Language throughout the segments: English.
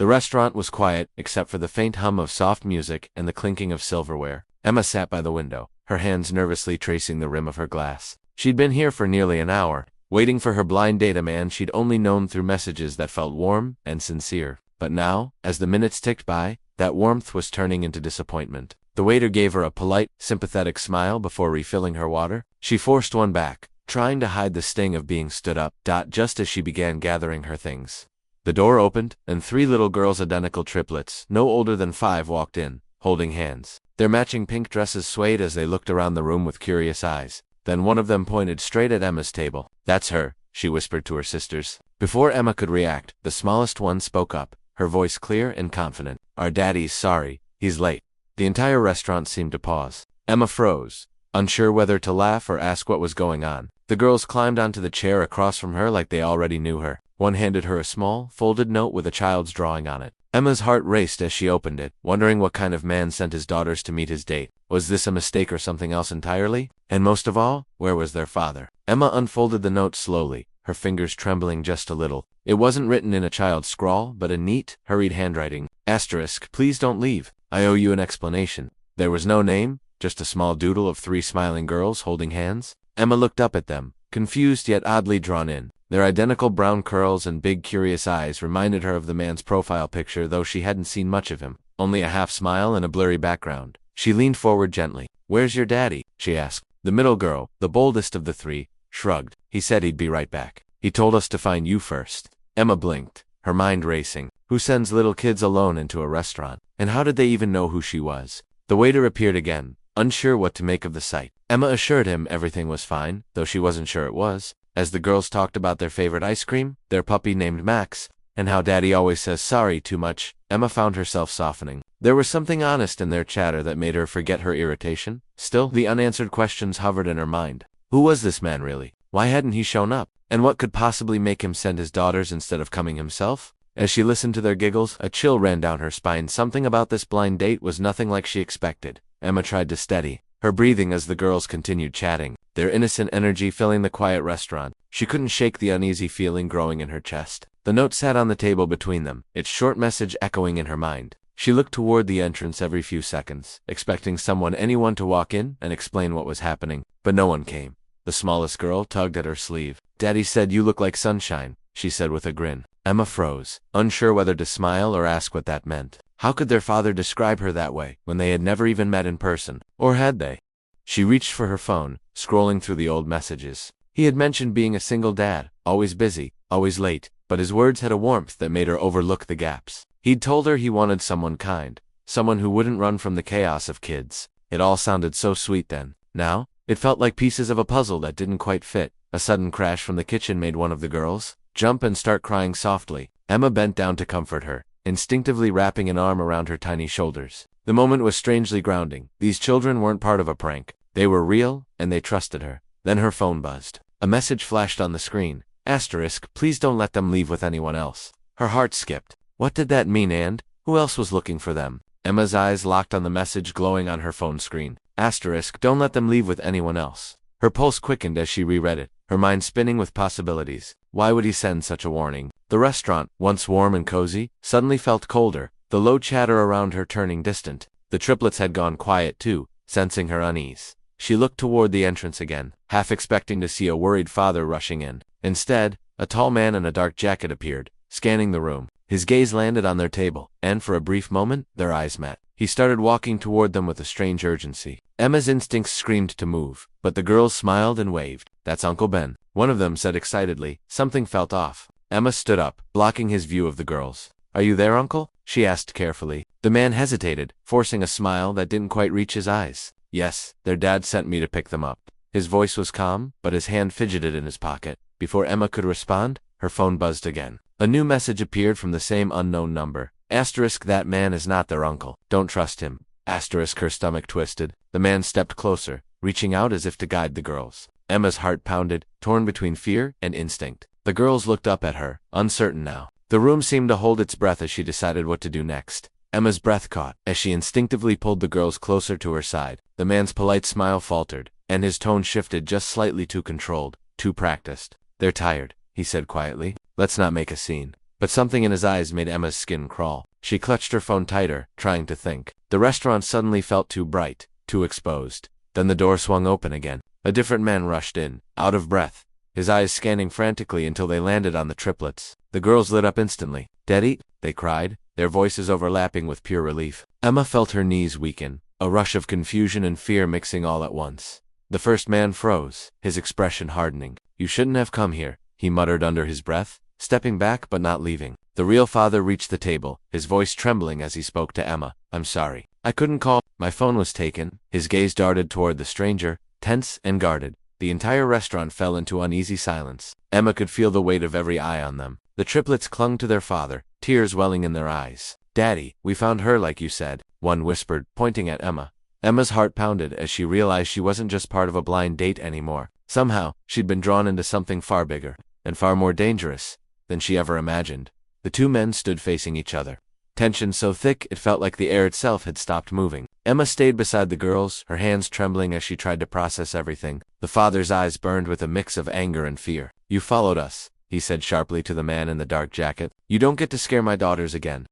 The restaurant was quiet, except for the faint hum of soft music and the clinking of silverware. Emma sat by the window, her hands nervously tracing the rim of her glass. She'd been here for nearly an hour, waiting for her blind date, a man she'd only known through messages that felt warm and sincere. But now, as the minutes ticked by, that warmth was turning into disappointment. The waiter gave her a polite, sympathetic smile before refilling her water. She forced one back, trying to hide the sting of being stood up, just as she began gathering her things. The door opened, and 3 little girls, identical triplets, no older than 5, walked in, holding hands. Their matching pink dresses swayed as they looked around the room with curious eyes. Then one of them pointed straight at Emma's table. "That's her," she whispered to her sisters. Before Emma could react, the smallest one spoke up, her voice clear and confident. "Our daddy's sorry, he's late." The entire restaurant seemed to pause. Emma froze, unsure whether to laugh or ask what was going on. The girls climbed onto the chair across from her like they already knew her. One handed her a small, folded note with a child's drawing on it. Emma's heart raced as she opened it, wondering what kind of man sent his daughters to meet his date. Was this a mistake or something else entirely? And most of all, where was their father? Emma unfolded the note slowly, her fingers trembling just a little. It wasn't written in a child's scrawl, but a neat, hurried handwriting. *, please don't leave. I owe you an explanation. There was no name, just a small doodle of 3 smiling girls holding hands. Emma looked up at them, confused yet oddly drawn in. Their identical brown curls and big curious eyes reminded her of the man's profile picture, though she hadn't seen much of him. Only a half smile and a blurry background. She leaned forward gently. "Where's your daddy?" she asked. The middle girl, the boldest of the 3, shrugged. "He said he'd be right back. He told us to find you first." Emma blinked, her mind racing. Who sends little kids alone into a restaurant? And how did they even know who she was? The waiter appeared again, unsure what to make of the sight. Emma assured him everything was fine, though she wasn't sure it was. As the girls talked about their favorite ice cream, their puppy named Max, and how Daddy always says sorry too much, Emma found herself softening. There was something honest in their chatter that made her forget her irritation. Still, the unanswered questions hovered in her mind. Who was this man really? Why hadn't he shown up? And what could possibly make him send his daughters instead of coming himself? As she listened to their giggles, a chill ran down her spine. Something about this blind date was nothing like she expected. Emma tried to steady her breathing as the girls continued chatting, their innocent energy filling the quiet restaurant. She couldn't shake the uneasy feeling growing in her chest. The note sat on the table between them, its short message echoing in her mind. She looked toward the entrance every few seconds, expecting anyone to walk in and explain what was happening, but no one came. The smallest girl tugged at her sleeve. "Daddy said you look like sunshine," she said with a grin. Emma froze, unsure whether to smile or ask what that meant. How could their father describe her that way, when they had never even met in person? Or had they? She reached for her phone, scrolling through the old messages. He had mentioned being a single dad, always busy, always late, but his words had a warmth that made her overlook the gaps. He'd told her he wanted someone kind, someone who wouldn't run from the chaos of kids. It all sounded so sweet then. Now, it felt like pieces of a puzzle that didn't quite fit. A sudden crash from the kitchen made one of the girls jump and start crying softly. Emma bent down to comfort her, instinctively wrapping an arm around her tiny shoulders. The moment was strangely grounding. These children weren't part of a prank. They were real, and they trusted her. Then her phone buzzed. A message flashed on the screen. *, please don't let them leave with anyone else. Her heart skipped. What did that mean, and who else was looking for them? Emma's eyes locked on the message glowing on her phone screen. *, don't let them leave with anyone else. Her pulse quickened as she reread it, her mind spinning with possibilities. Why would he send such a warning? The restaurant, once warm and cozy, suddenly felt colder, the low chatter around her turning distant. The triplets had gone quiet too, sensing her unease. She looked toward the entrance again, half expecting to see a worried father rushing in. Instead, a tall man in a dark jacket appeared, scanning the room. His gaze landed on their table, and for a brief moment, their eyes met. He started walking toward them with a strange urgency. Emma's instincts screamed to move, but the girls smiled and waved. "That's Uncle Ben," one of them said excitedly. Something felt off. Emma stood up, blocking his view of the girls. "Are you there, Uncle?" she asked carefully. The man hesitated, forcing a smile that didn't quite reach his eyes. "Yes, their dad sent me to pick them up." His voice was calm, but his hand fidgeted in his pocket. Before Emma could respond, her phone buzzed again. A new message appeared from the same unknown number. *, that man is not their uncle. Don't trust him. *, her stomach twisted. The man stepped closer, reaching out as if to guide the girls. Emma's heart pounded, torn between fear and instinct. The girls looked up at her, uncertain now. The room seemed to hold its breath as she decided what to do next. Emma's breath caught as she instinctively pulled the girls closer to her side. The man's polite smile faltered, and his tone shifted just slightly, too controlled, too practiced. "They're tired," he said quietly. "Let's not make a scene." but something in his eyes made Emma's skin crawl. She clutched her phone tighter, trying to think. The restaurant suddenly felt too bright, too exposed. Then the door swung open again. A different man rushed in, out of breath, his eyes scanning frantically until they landed on the triplets. The girls lit up instantly. "Daddy," they cried, their voices overlapping with pure relief. Emma felt her knees weaken, a rush of confusion and fear mixing all at once. The first man froze, his expression hardening. "You shouldn't have come here," he muttered under his breath, stepping back but not leaving. The real father reached the table, his voice trembling as he spoke to Emma. "I'm sorry. I couldn't call. My phone was taken." His gaze darted toward the stranger, tense and guarded. The entire restaurant fell into uneasy silence. Emma could feel the weight of every eye on them. The triplets clung to their father, tears welling in their eyes. "Daddy, we found her like you said," one whispered, pointing at Emma. Emma's heart pounded as she realized she wasn't just part of a blind date anymore. Somehow, she'd been drawn into something far bigger, and far more dangerous, than she ever imagined. The two men stood facing each other. Tension so thick it felt like the air itself had stopped moving. Emma stayed beside the girls, her hands trembling as she tried to process everything. The father's eyes burned with a mix of anger and fear. "You followed us," he said sharply to the man in the dark jacket. "You don't get to scare my daughters again."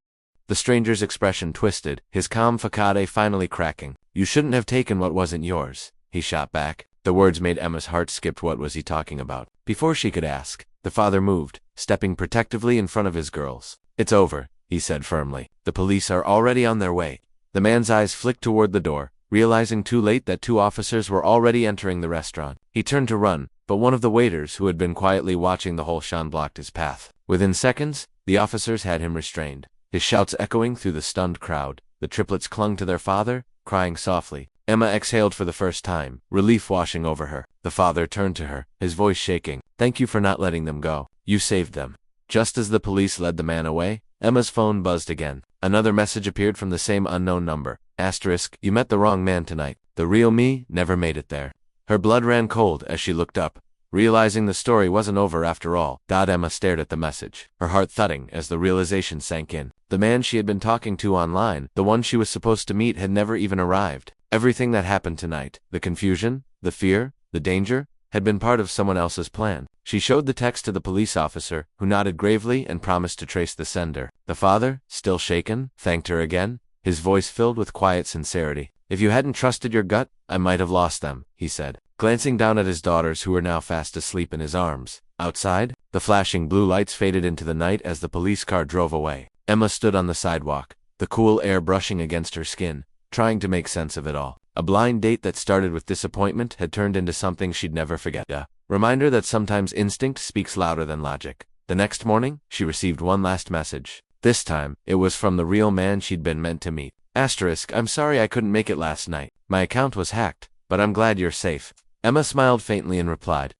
The stranger's expression twisted, his calm facade finally cracking. "You shouldn't have taken what wasn't yours," he shot back. The words made Emma's heart skip. What was he talking about? Before she could ask, the father moved, stepping protectively in front of his girls. "It's over," he said firmly. "The police are already on their way." The man's eyes flicked toward the door, realizing too late that two officers were already entering the restaurant. He turned to run, but one of the waiters who had been quietly watching the whole shot blocked his path. Within seconds, the officers had him restrained, his shouts echoing through the stunned crowd. The triplets clung to their father, crying softly. Emma exhaled for the first time, relief washing over her. The father turned to her, his voice shaking. "Thank you for not letting them go. You saved them." Just as the police led the man away, Emma's phone buzzed again. Another message appeared from the same unknown number. *, "You met the wrong man tonight. The real me never made it there." Her blood ran cold as she looked up, realizing the story wasn't over after all. Emma stared at the message, her heart thudding as the realization sank in. The man she had been talking to online, the one she was supposed to meet, had never even arrived. Everything that happened tonight, the confusion, the fear, the danger, had been part of someone else's plan. She showed the text to the police officer, who nodded gravely and promised to trace the sender. The father, still shaken, thanked her again, his voice filled with quiet sincerity. "If you hadn't trusted your gut, I might have lost them," he said, glancing down at his daughters who were now fast asleep in his arms. Outside, the flashing blue lights faded into the night as the police car drove away. Emma stood on the sidewalk, the cool air brushing against her skin, trying to make sense of it all. A blind date that started with disappointment had turned into something she'd never forget. A reminder that sometimes instinct speaks louder than logic. The next morning, she received one last message. This time, it was from the real man she'd been meant to meet. "I'm sorry I couldn't make it last night. My account was hacked, but I'm glad you're safe." Emma smiled faintly and replied.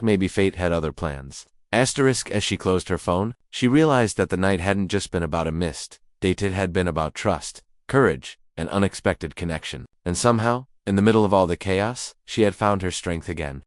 Maybe fate had other plans. As she closed her phone, she realized that the night hadn't just been about a missed date, it had been about trust, courage, and unexpected connection. And somehow, in the middle of all the chaos, she had found her strength again.